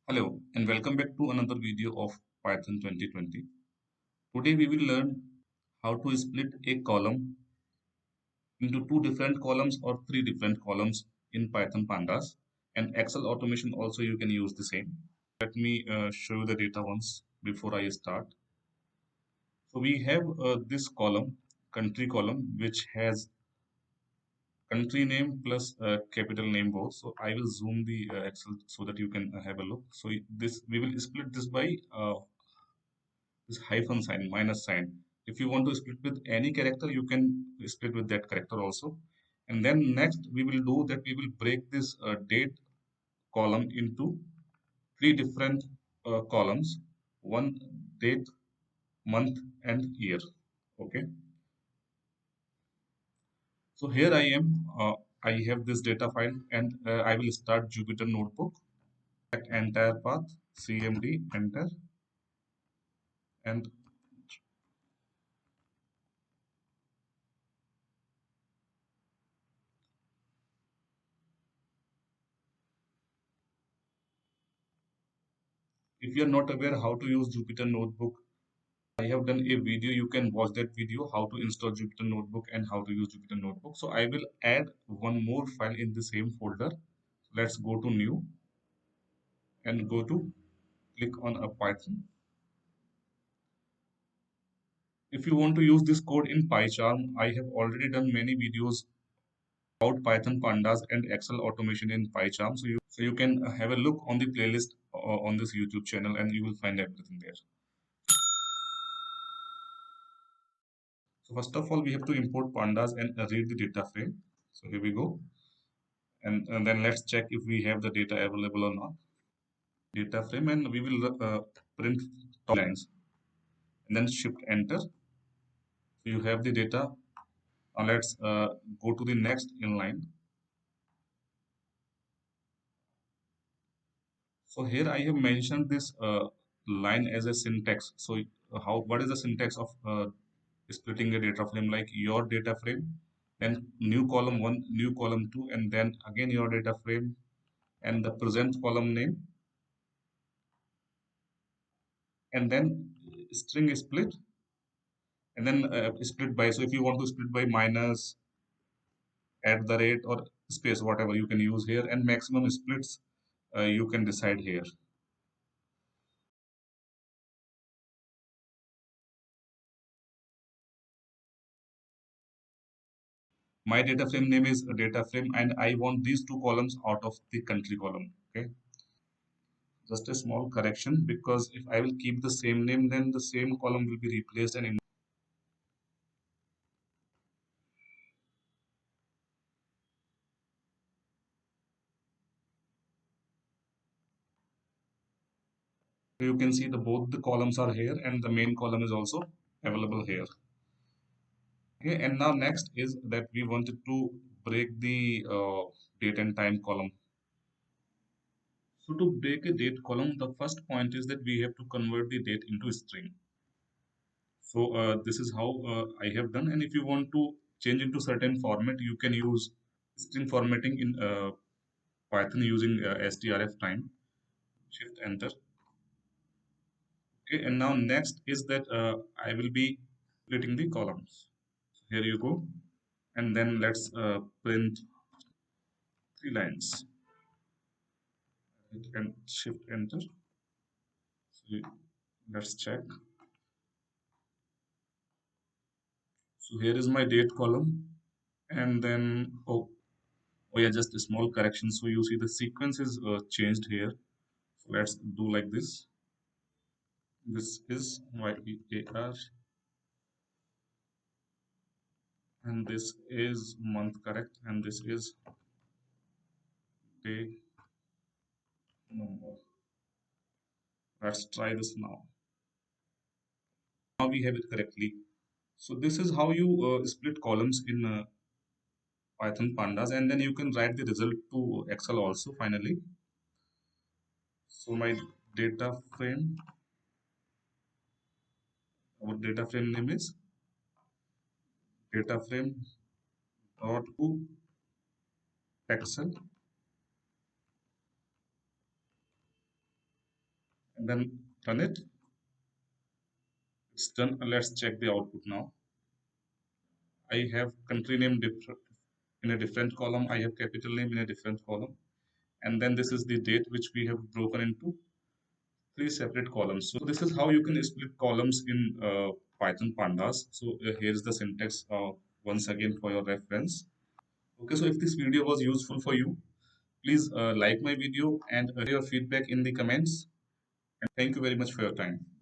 Hello and welcome back to another video of Python 2020. Today we will learn how to split a column into two different columns or three different columns in Python Pandas, and Excel automation also you can use the same. Let me show you the data once before I start. So we have this column, country column, which has country name plus capital name both. So I will zoom the Excel so that you can have a look. So this we will split this by this hyphen sign, minus sign. If you want to split with any character, you can split with that character also. And then next we will do that we will break this date column into three different columns: one date, month, and year. Okay. So here I am. I have this data file, and I will start Jupyter Notebook. Select entire path, CMD, enter, and if you are not aware how to use Jupyter Notebook, I have done a video. You can watch that video how to install Jupyter Notebook and how to use Jupyter Notebook. So I will add one more file in the same folder. Let's go to new and go to click on a Python. If you want to use this code in PyCharm, I have already done many videos about Python pandas and Excel automation in PyCharm. So you can have a look on the playlist on this YouTube channel and you will find everything there. So first of all, we have to import pandas and read the data frame. So here we go. And then let's check if we have the data available or not. Data frame, and we will print top lines and then shift enter. So you have the data. Now let's go to the next inline. So here I have mentioned this line as a syntax. So what is the syntax of splitting a data frame? Like your data frame, then new column one, new column two, and then again your data frame and the present column name, and then string split, and then split by. So if you want to split by minus, at the rate, or space, whatever you can use here, and maximum splits you can decide here. My data frame name is a data frame, and I want these two columns out of the country column. Okay, just a small correction, because if I will keep the same name, then the same column will be replaced, and you can see the both the columns are here and the main column is also available here. Okay, and now next is that we wanted to break the date and time column. So to break a date column, the first point is that we have to convert the date into a string. So this is how I have done. And if you want to change into certain format, you can use string formatting in Python using strf time. Shift enter. Okay, and now next is that I will be splitting the columns. Here you go. And then let's print three lines. And shift enter. So let's check. So here is my date column. And then, oh yeah, just a small correction. So you see the sequence is changed here. So let's do like this. This is YEAR, and this is month, correct, and this is day number. Let's try this now. Now we have it correctly. So this is how you split columns in Python pandas, and then you can write the result to Excel also finally. So my data frame, our data frame name is data frame dot to Excel. then run it. It's done. Let's check the output now. I have country name in a different column. I have capital name in a different column. And then this is the date which we have broken into three separate columns. So this is how you can split columns in Python pandas. So here's the syntax once again for your reference. Okay, so if this video was useful for you, please like my video and your feedback in the comments. And thank you very much for your time.